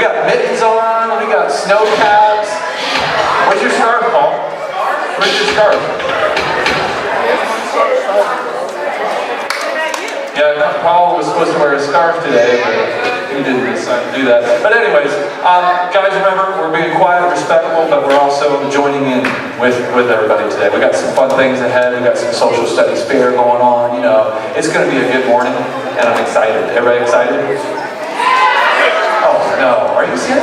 We got mittens on, we got snow caps. Where's your scarf, Paul? Where's your scarf? Yeah, Paul was supposed to wear a scarf today, but he didn't decide to do that. But anyways, guys, remember, we're being quiet and respectful, but we're also joining in with everybody today. We got some fun things ahead. We got some social studies fair going on. You know, it's going to be a good morning, and I'm excited. Everybody excited? Oh no, are you serious?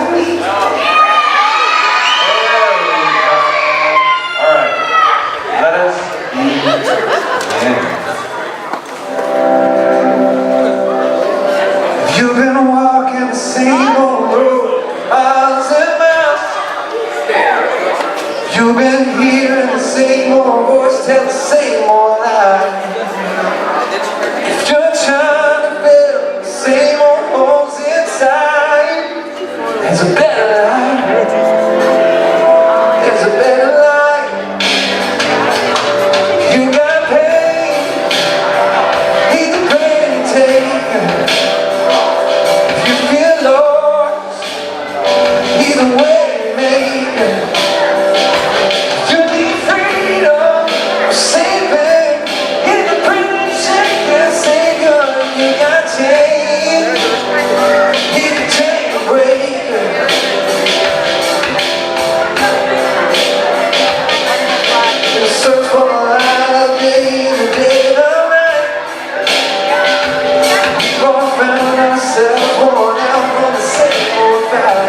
All right, let us begin. You've been walking the same old road, miles and miles. You've been hearing the same old voice tell the same old lie. You're trying to fill the same old holes inside. There's a better life. There's a better life. You got pain. He's the pain taker. He's a way maker. You need freedom, saving. He's the prison shaker, savior. You got change. He's the chain breaker. You search for a light of day, the day of night. We've all found ourselves worn out from the same old fight.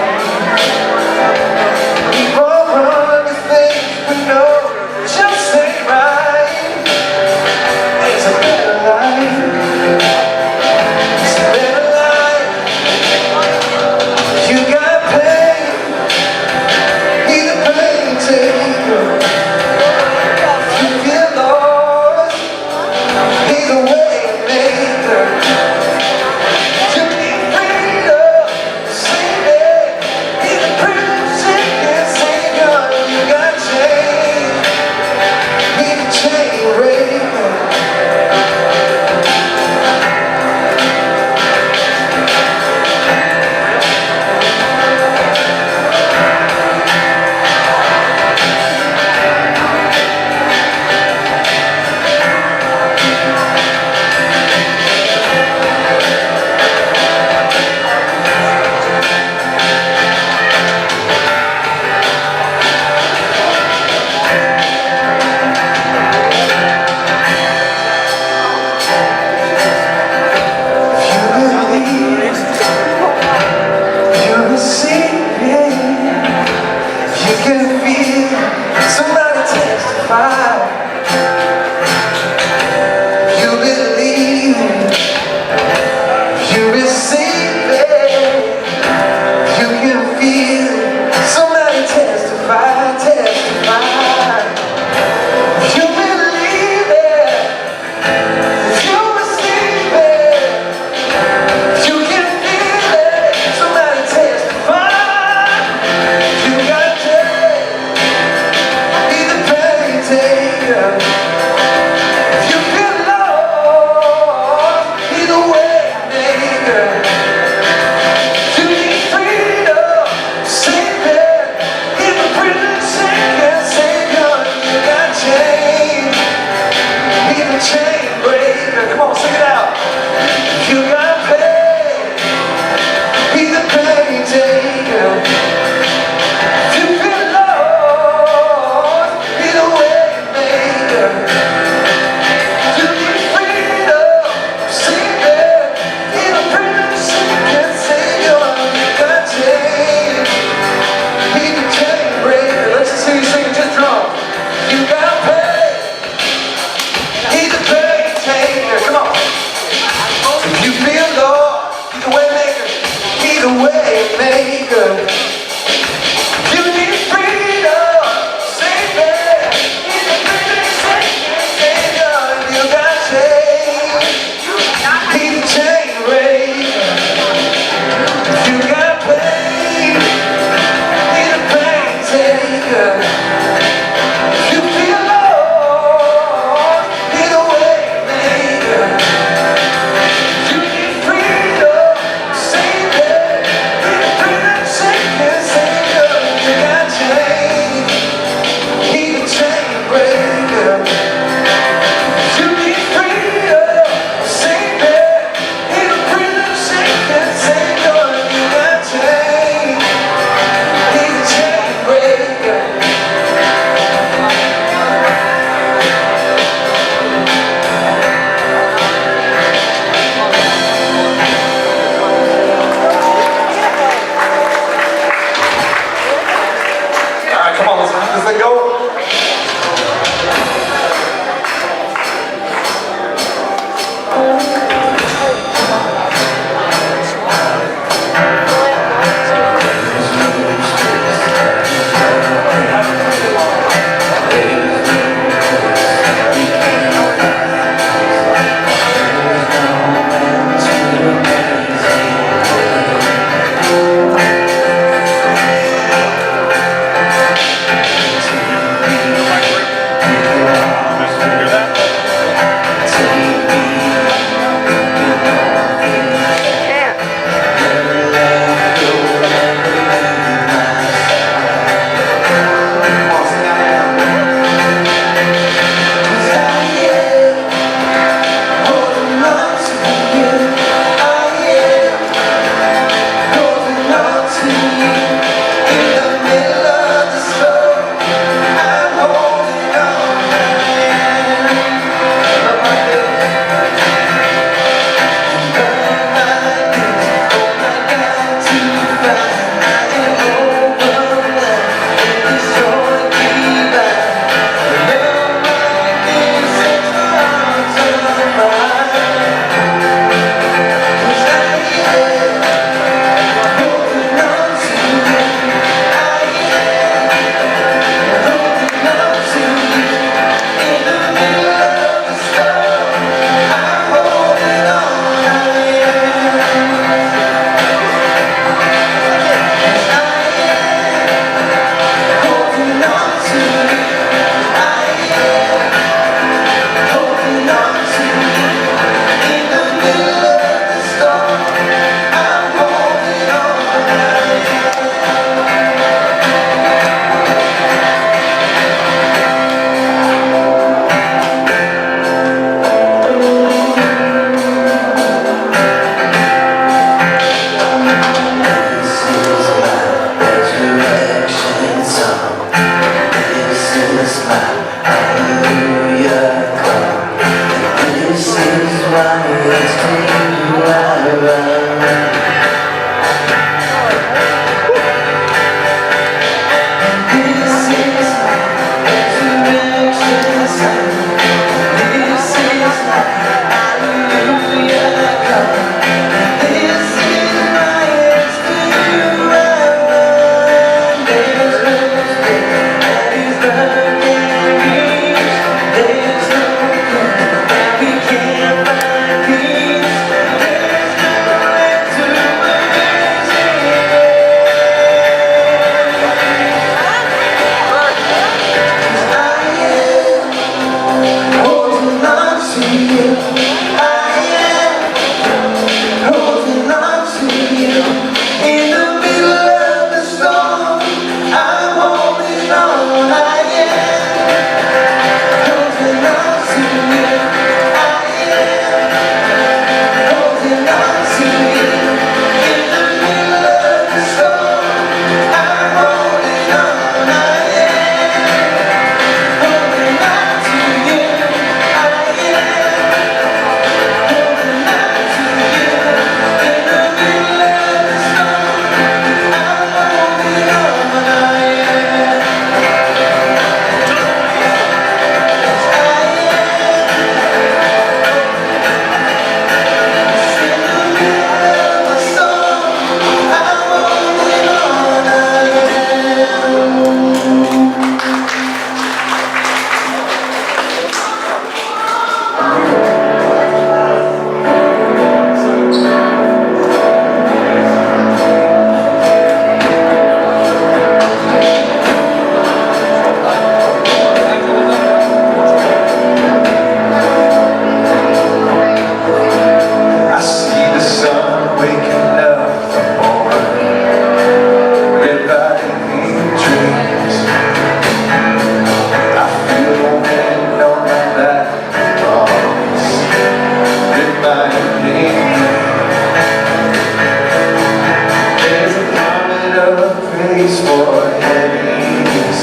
praise for heaviness.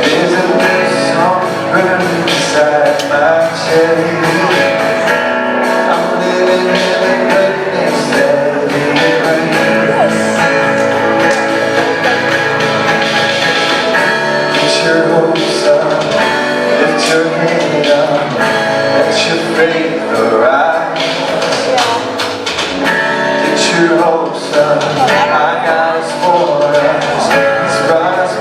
There's a new song burning inside my chest. I'm living in the goodness that it brings. Get your hopes up, lift your head up, let your faith arise. Get your hopes up, our God is for us. He's brought us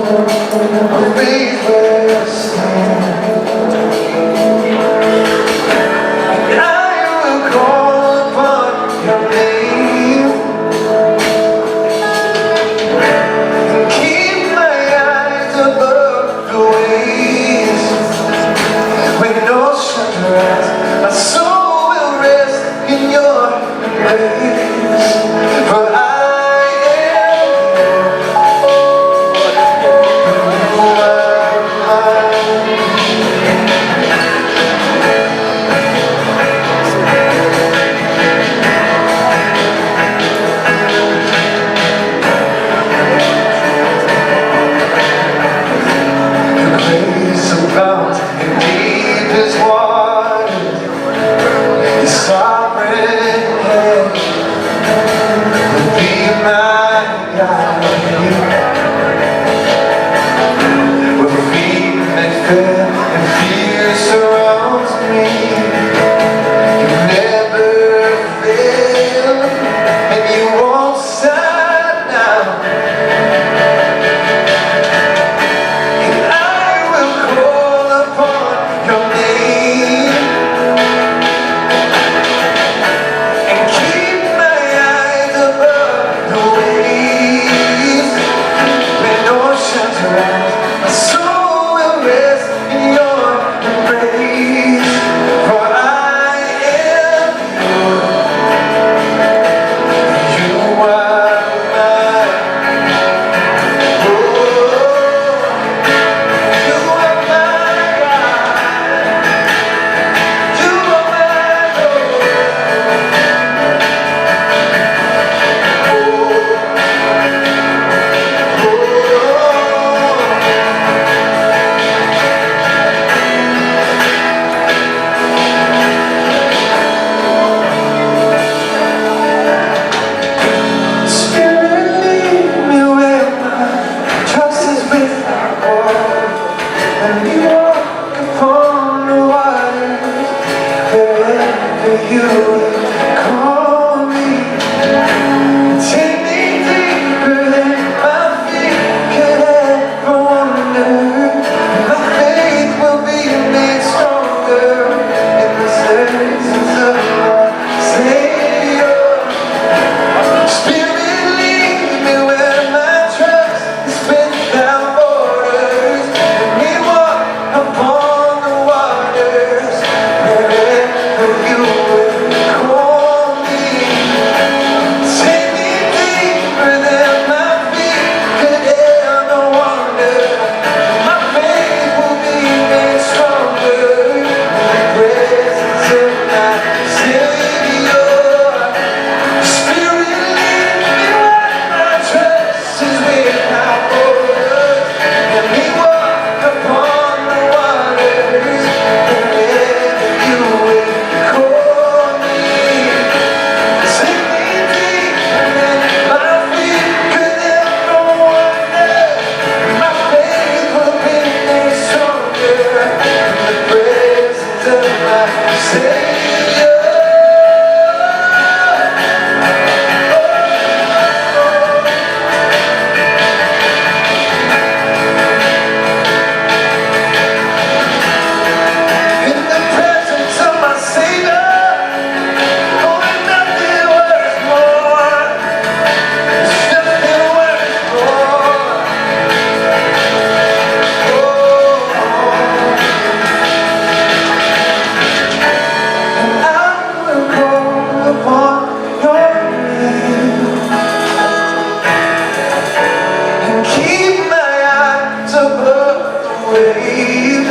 a faith where I stand. And I will call upon your name and keep my eyes above the waves. When oceans rise, my soul will rest in your embrace. For I am who I am. Your grace abounds in deepest waters. Your sovereign hand will be my guide. Where feet may fail and fear surrounds me, you never fail and you won't stop now. And I will call upon your name and keep my eyes above the waves. When oceans rise, my soul will rest in your embrace. For I am you are mine. Oh, you are my God. You are my Spirit, lead me where my trust is without water. Let me walk upon the waters wherever you will call me. Take me deeper than my feet could ever wander. My faith will be made stronger in the presence of my Savior. Spirit, lead me where my trust is without borders. Let me walk upon the waters wherever you will call me. Take me deeper than my feet could ever wander. My faith will be made stronger in the presence of my Savior. Spirit, lead me where my trust is without borders. Let me walk upon the waters wherever you will call me. Take me deeper than my feet could ever wander. My faith will be made stronger in the presence of my Savior. In the presence of my Savior, only nothing worth more. There's nothing worth more. And I will call upon your name and keep my eyes above the waves.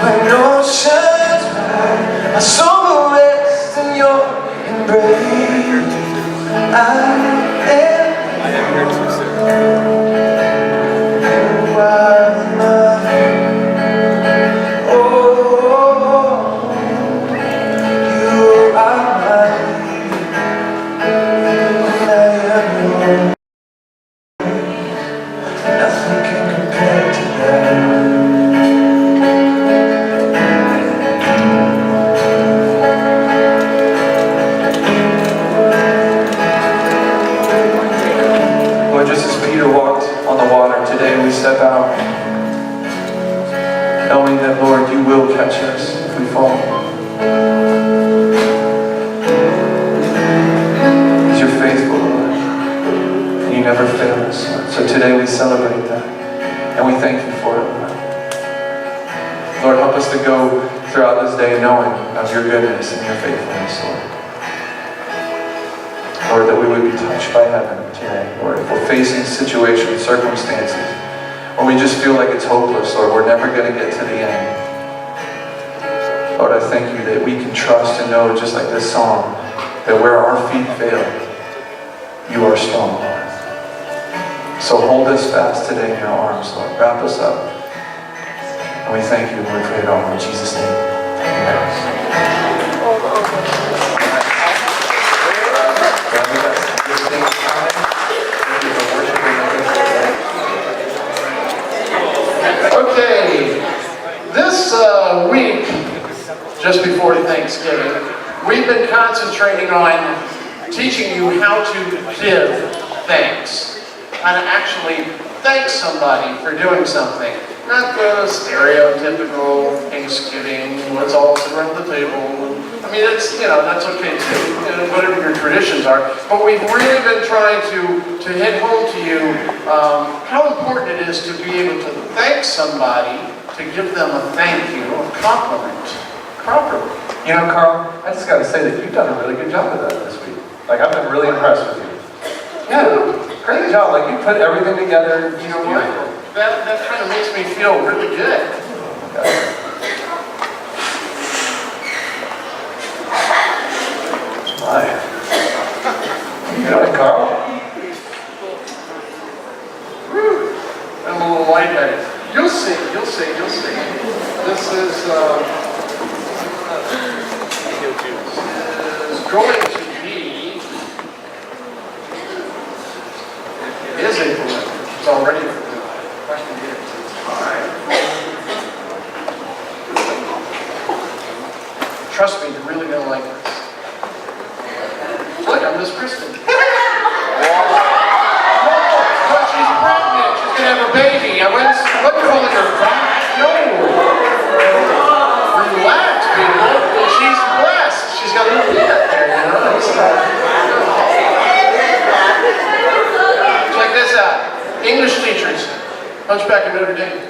When oceans rise, my soul will rest in your embrace. I am who I am. Oh, you are mine, and I am yours. Nothing can compare to that. today we step out, knowing that, Lord, you will catch us if we fall. Because you're faithful, Lord, and you never fail us, Lord. So today we celebrate that, and we thank you for it, Lord. Lord, help us to go throughout this day knowing of your goodness and your faithfulness, Lord. Lord, that we would be touched by heaven today, Lord. If we're facing situations, circumstances, or we just feel like it's hopeless, Lord, we're never going to get to the end. Lord, I thank you that we can trust and know, just like this song, that where our feet fail, you are strong, Lord. So hold us fast today in your arms, Lord. Wrap us up. And we thank you, Lord, for it all. In Jesus' name, amen. Okay, this week, just before Thanksgiving, we've been concentrating on teaching you how to give thanks. How to actually thank somebody for doing something. Not the stereotypical Thanksgiving, let's all sit around the table. I mean, it's, that's okay too, whatever your traditions are. But we've really been trying to hit home to you how important it is to be able to thank somebody, to give them a thank you, a compliment, properly. You know, Carl, I just got to say that you've done a really good job of that this week. Like, I've been really impressed with you. Yeah, great job. Like, you put everything together. You know what? That kind of makes me feel really good. My. You know what, Carl? I'm a little lightheaded. You'll see, you'll see, you'll see. This is going to be, it is April. It's already trust me, you're really going to like this. Look, I'm Miss Kristen. No, but she's pregnant. She's going to have a baby. I went calling her back. No. Relax, people. She's blessed. She's got a little bit there, Check this out. English teachers. Hunchback of Notre Dame.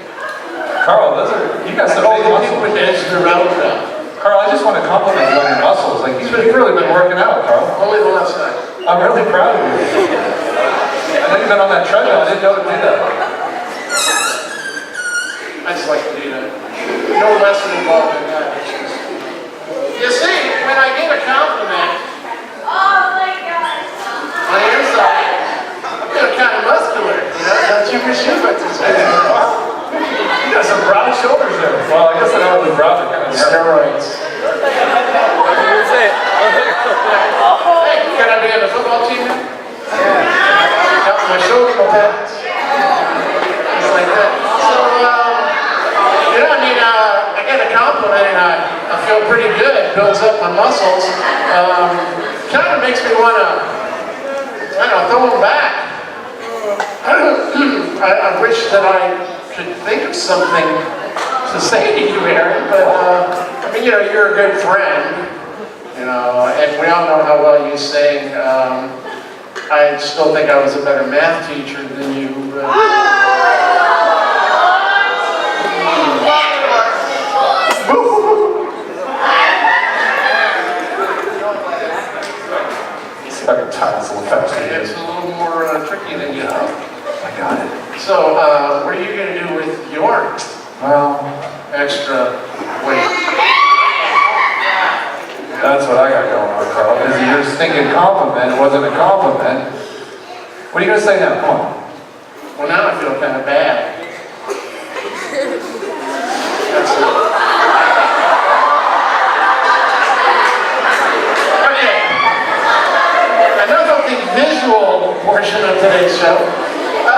Carl, you got some big muscles. With Ezra Roundabout. Carl, I just want to compliment you on your muscles. Like, you've really been working out, Carl. Only the last night. I'm really proud of you. I know you've been on that treadmill. I didn't know to do that. I just like to do that. No lesson involved in that. You see, when I get a compliment, on the inside, I feel kind of muscular. Don't you wish you went to say that? You got some broad shoulders there. Well, I guess I know the broad are kind of Steroids. Hey, can I be on the football team now? Yeah. Got my shoulder pads. Just like that. So, I get a compliment and I feel pretty good. Builds up my muscles. Kind of makes me want to, throw them back. I wish that I could think of something to say to you, Aaron, but you're a good friend, and we all know how well you sing. I still think I was a better math teacher than you, but... I can tie this a little faster. It's a little more tricky than you know. I got it. So, what are you going to do with your extra weight? That's what I got going on, Carl. Because you're thinking compliment, it wasn't a compliment. What are you going to say now? Come on. Well, now I feel kind of bad. That's it. Okay. Enough of the visual portion of today's show. A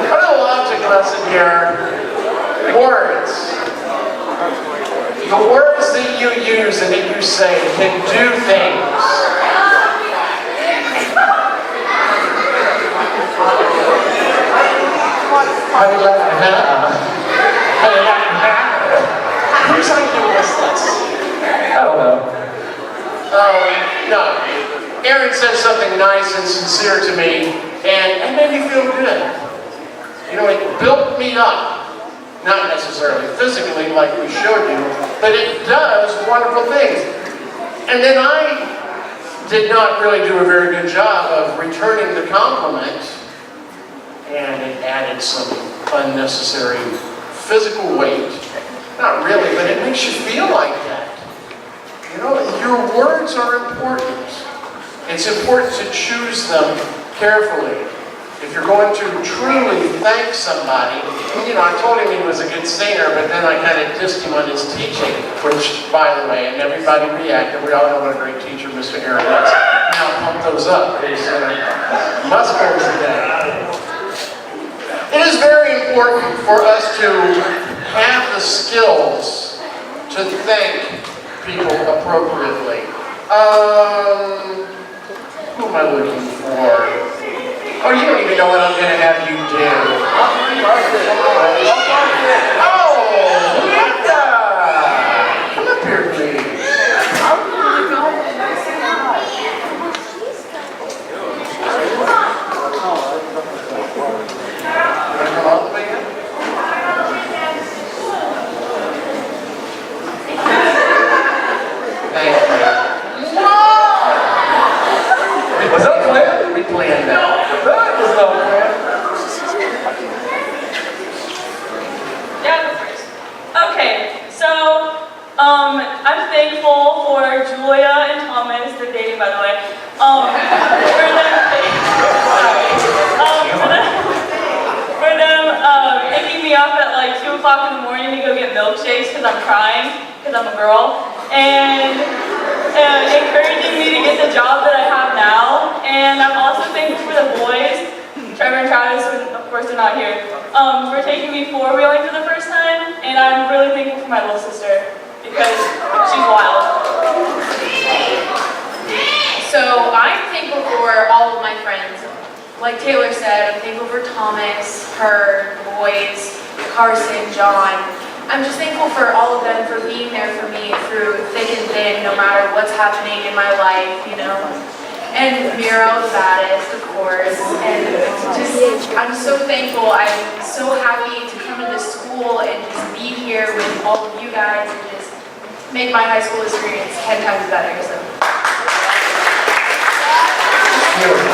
little object lesson here. Words. The words that you use and that you say can do things. How do you like that? How do you like that? Who's on your list? I don't know. No. Aaron said something nice and sincere to me, and it made me feel good. You know, it built me up. Not necessarily physically like we showed you, but it does wonderful things. And then I did not really do a very good job of returning the compliment, and it added some unnecessary physical weight. Not really, but it makes you feel like that. You know, your words are important. It's important to choose them carefully. If you're going to truly thank somebody, you know, I told him he was a good singer, but then I kind of dissed him on his teaching, which, by the way, and everybody reacted. We all know what a great teacher Mr. Aaron was. Now pump those up. His muscles today. It is very important for us to have the skills to thank people appropriately. Who am I looking for? Oh, you don't even know what I'm going to have you do. Oh, Linda! Come up here, please. Come all the way in? Thank you. Was that planned? We planned that. That was not planned. Yeah, I'll go first. Okay, so I'm thankful for Julia and Thomas, they're dating by the way, for them picking me up at like 2 o'clock in the morning to go get milkshakes because I'm crying, because I'm a girl, and encouraging me to get the job that I have now. And I'm also thankful for the boys, Trevor and Travis, who of course they're not here, for taking me four-wheeling for the first time. And I'm really thankful for my little sister because she's wild. So I'm thankful for all of my friends. Like Taylor said, I'm thankful for Thomas, her, the boys, Carson, John. I'm just thankful for all of them for being there for me through thick and thin, no matter what's happening in my life, you know. And Miro, the baddest, of course. And just, I'm so thankful. I'm so happy to come to this school and just be here with all of you guys and just make my high school experience 10 times better. So. Beautiful.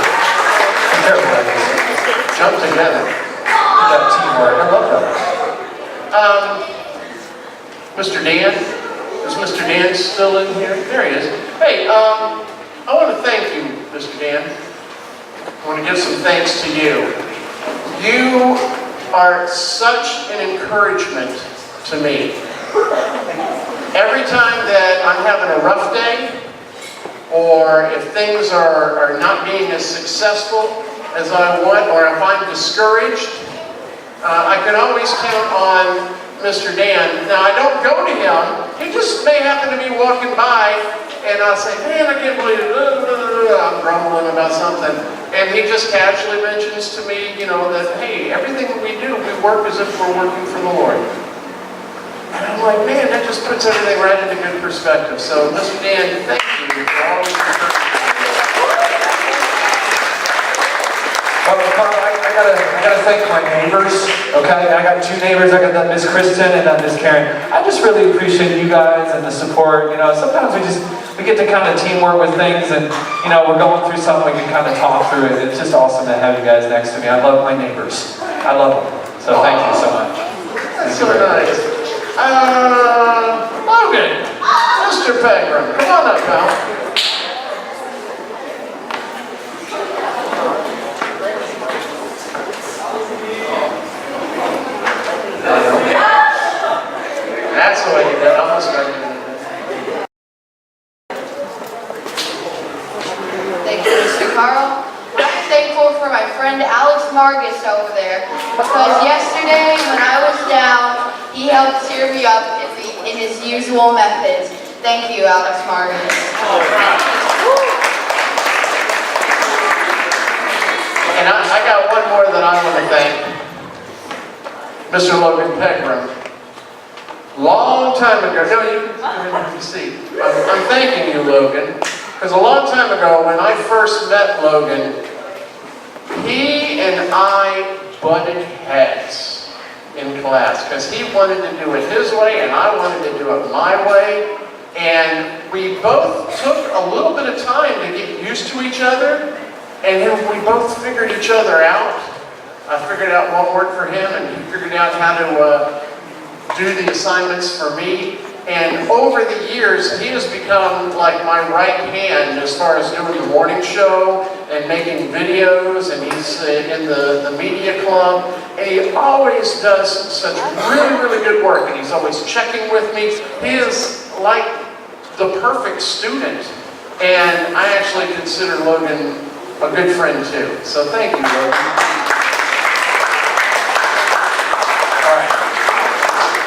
Jump together. That teamwork. I love that. Mr. Dan? Is Mr. Dan still in here? There he is. Hey, I want to thank you, Mr. Dan. I want to give some thanks to you. You are such an encouragement to me. Every time that I'm having a rough day, or if things are not being as successful as I want, or if I'm discouraged, I can always count on Mr. Dan. Now, I don't go to him. He just may happen to be walking by, and I'll say, man, I can't believe it. I'm grumbling about something. And he just casually mentions to me, you know, that, hey, everything we do, we work as if we're working for the Lord. And I'm like, man, that just puts everything right into good perspective. So, Mr. Dan, thank you for all of your Well, Carl, I gotta thank my neighbors, okay? I got two neighbors, I got that Miss Kristen and that Miss Karen. I just really appreciate you guys and the support, you know. Sometimes we get to kind of teamwork with things and, you know, we're going through something, we can kind of talk through it. It's just awesome to have you guys next to me. I love my neighbors. I love them. So thank you so much. That's so nice. Logan, Mr. Pegram, come on up, pal. That's the way you did it. I'm gonna start doing it. Thank you, Mr. Carl. I'm thankful for my friend Alex Margus over there because yesterday when I was down, he helped cheer me up in his usual methods. Thank you, Alex Margus. And I got one more that I want to thank. Mr. Logan Pegram. Long time ago, no, you can have your seat. I'm thanking you, Logan, because a long time ago, when I first met Logan, he and I butted heads in class, because he wanted to do it his way, and I wanted to do it my way, and we both took a little bit of time to get used to each other, and then we both figured each other out. I figured out what worked for him, and he figured out how to do the assignments for me. And over the years, he has become like my right hand as far as doing the morning show and making videos, and he's in the media club. And he always does such really, really good work, and he's always checking with me. He is like the perfect student, and I actually consider Logan a good friend too. So thank you, Logan.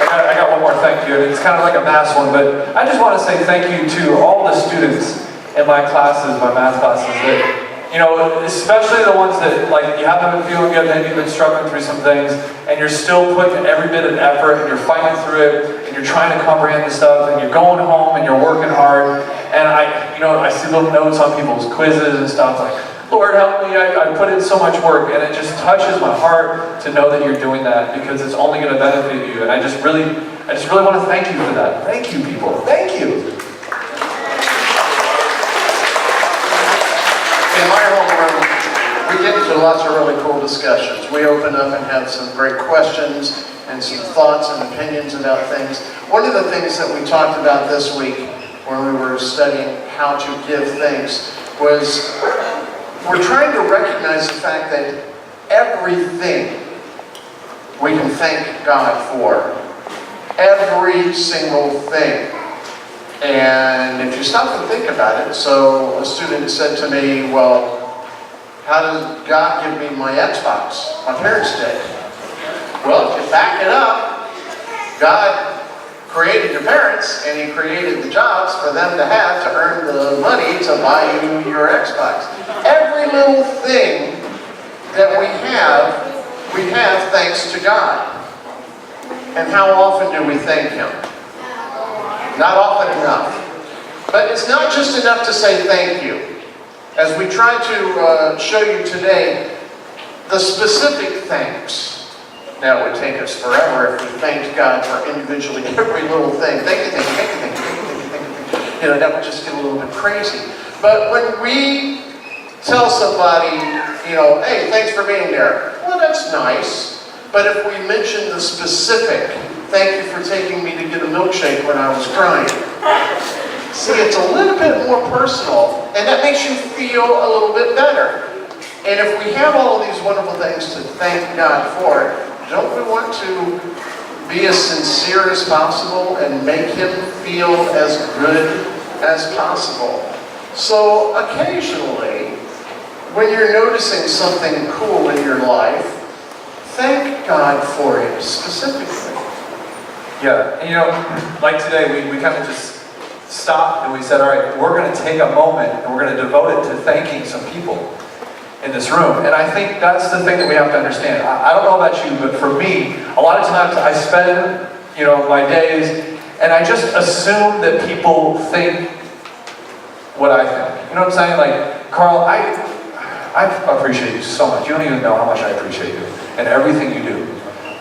I got one more thank you, and it's kind of like a mass one, but I just want to say thank you to all the students in my classes, my math classes, that, you know, especially the ones that, like, you haven't been feeling good, maybe you've been struggling through some things, and you're still putting every bit of effort, and you're fighting through it, and you're trying to comprehend the stuff, and you're going home, and you're working hard, and I see little notes on people's quizzes and stuff, like, Lord help me, I put in so much work, and it just touches my heart to know that you're doing that, because it's only going to benefit you, and I just really want to thank you for that. Thank you, people. Thank you. In my homeroom, we get into lots of really cool discussions. We open up and have some great questions and some thoughts and opinions about things. One of the things that we talked about this week when we were studying how to give thanks was we're trying to recognize the fact that everything we can thank God for. Every single thing. And if you stop and think about it, so a student said to me, well, how does God give me my Xbox? My parents did. Well, if you back it up, God created your parents, and He created the jobs for them to have to earn the money to buy you your Xbox. Every little thing that we have thanks to God. And how often do we thank Him? Not often enough. But it's not just enough to say thank you. As we try to show you today, the specific thanks. Now, it would take us forever if we thanked God for individually every little thing. Thank you, thank you, thank you, thank you, thank you, thank you, thank you. You know, that would just get a little bit crazy. But when we tell somebody, you know, hey, thanks for being there. Well, that's nice. But if we mention the specific, thank you for taking me to get a milkshake when I was crying. See, it's a little bit more personal, and that makes you feel a little bit better. And if we have all of these wonderful things to thank God for, don't we want to be as sincere as possible and make Him feel as good as possible? So occasionally, when you're noticing something cool in your life, thank God for it specifically. Yeah, and you know, like today, we kind of just stopped and we said, all right, we're going to take a moment and we're going to devote it to thanking some people in this room. And I think that's the thing that we have to understand. I don't know about you, but for me, a lot of times I spend, you know, my days, and I just assume that people think what I think. You know what I'm saying? Like, Carl, I appreciate you so much. You don't even know how much I appreciate you and everything you do.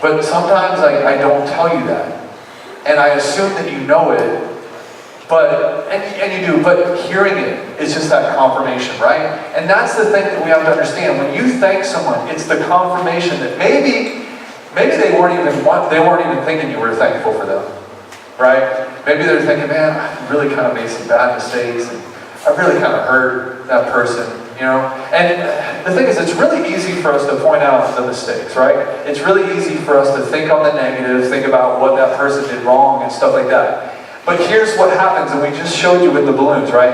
But sometimes I don't tell you that. And I assume that you know it, but, and you do, but hearing it is just that confirmation, right? And that's the thing that we have to understand. When you thank someone, it's the confirmation that maybe they weren't even thinking you were thankful for them, right? Maybe they're thinking, man, I really kind of made some bad mistakes, and I really kind of hurt that person, you know? And the thing is, it's really easy for us to point out the mistakes, right? It's really easy for us to think on the negative, think about what that person did wrong and stuff like that. But here's what happens, and we just showed you with the balloons, right?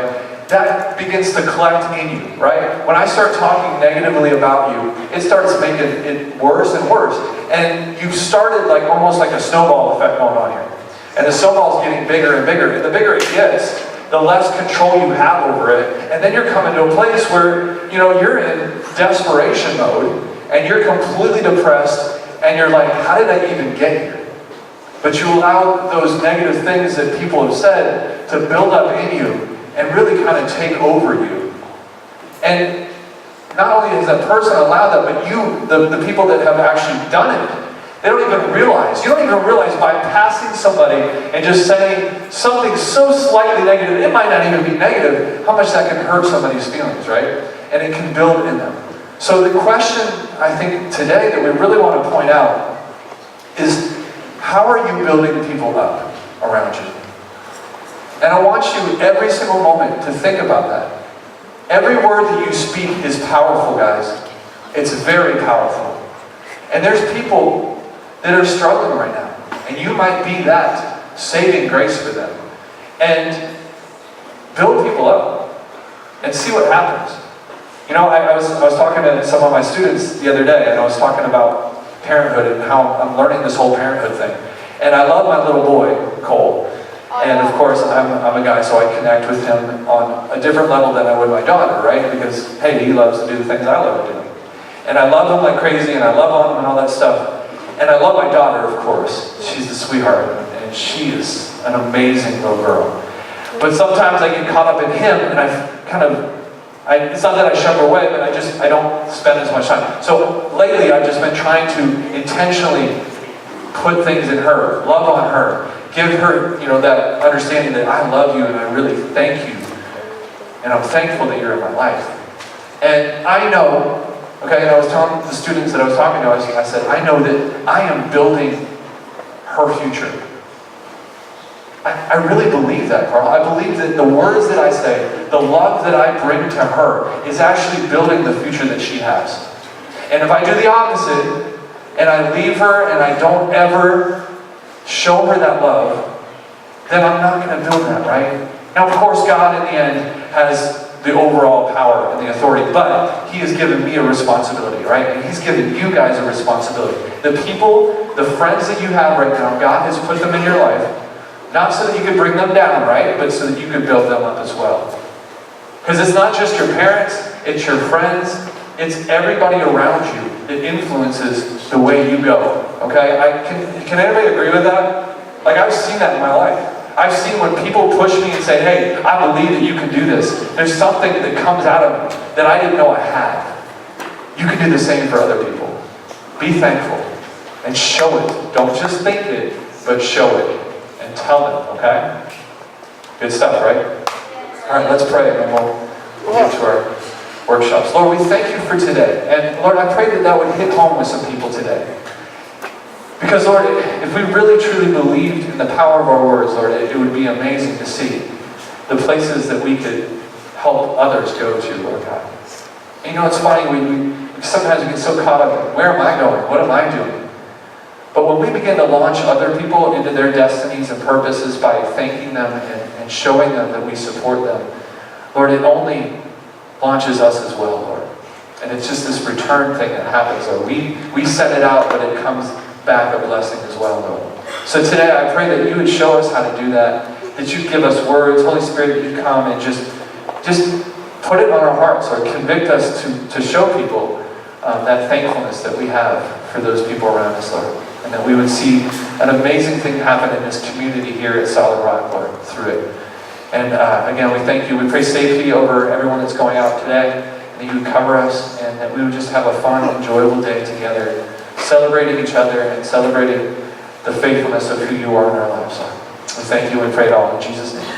That begins to collect in you, right? When I start talking negatively about you, it starts making it worse and worse. And you've started like almost like a snowball effect going on here. And the snowball's getting bigger and bigger. And the bigger it gets, the less control you have over it. And then you're coming to a place where, you know, you're in desperation mode, and you're completely depressed, and you're like, how did I even get here? But you allow those negative things that people have said to build up in you and really kind of take over you. And not only has that person allowed that, but you, the people that have actually done it, they don't even realize. You don't even realize by passing somebody and just saying something so slightly negative, it might not even be negative, how much that can hurt somebody's feelings, right? And it can build in them. So the question, I think, today that we really want to point out is, how are you building people up around you? And I want you every single moment to think about that. Every word that you speak is powerful, guys. It's very powerful. And there's people that are struggling right now. And you might be that saving grace for them. And build people up and see what happens. You know, I was talking to some of my students the other day, and I was talking about parenthood and how I'm learning this whole parenthood thing. And I love my little boy, Cole. And of course, I'm a guy, so I connect with him on a different level than I would my daughter, right? Because, hey, he loves to do the things I love to do. And I love him like crazy, and I love him and all that stuff. And I love my daughter, of course. She's the sweetheart, and she is an amazing little girl. But sometimes I get caught up in him, and it's not that I shove her away, but I don't spend as much time. So lately, I've just been trying to intentionally put things in her, love on her, give her, that understanding that I love you and I really thank you, and I'm thankful that you're in my life. And I know, okay, and I was telling the students that I was talking to, I said, I know that I am building her future. I really believe that, Carl. I believe that the words that I say, the love that I bring to her is actually building the future that she has. And if I do the opposite, and I leave her and I don't ever show her that love, then I'm not going to build that, right? Now, of course, God in the end has the overall power and the authority, but He has given me a responsibility, right? And He's given you guys a responsibility. The people, the friends that you have right now, God has put them in your life, not so that you could bring them down, right? But so that you could build them up as well. Because it's not just your parents, it's your friends, it's everybody around you that influences the way you go, okay? Can anybody agree with that? Like, I've seen that in my life. I've seen when people push me and say, hey, I believe that you can do this. There's something that comes out of me that I didn't know I had. You can do the same for other people. Be thankful and show it. Don't just think it, but show it. And tell them, okay? Good stuff, right? All right, let's pray, and we'll get to our workshops. Lord, we thank you for today. And Lord, I pray that would hit home with some people today. Because Lord, if we really truly believed in the power of our words, Lord, it would be amazing to see the places that we could help others go to, Lord God. And it's funny, we sometimes we get so caught up in, where am I going? What am I doing? But when we begin to launch other people into their destinies and purposes by thanking them and showing them that we support them, Lord, it only launches us as well, Lord. And it's just this return thing that happens, Lord. We set it out, but it comes back a blessing as well, Lord. So today I pray that you would show us how to do that you'd give us words, Holy Spirit, that you'd come and just put it on our hearts, or convict us to show people that thankfulness that we have for those people around us, Lord. And that we would see an amazing thing happen in this community here at Solid Rock, Lord, through it. And again, we thank you. We pray safety over everyone that's going out today, and that you would cover us, and that we would just have a fun, enjoyable day together, celebrating each other and celebrating the faithfulness of who you are in our lives, Lord. We thank you and pray it all in Jesus' name.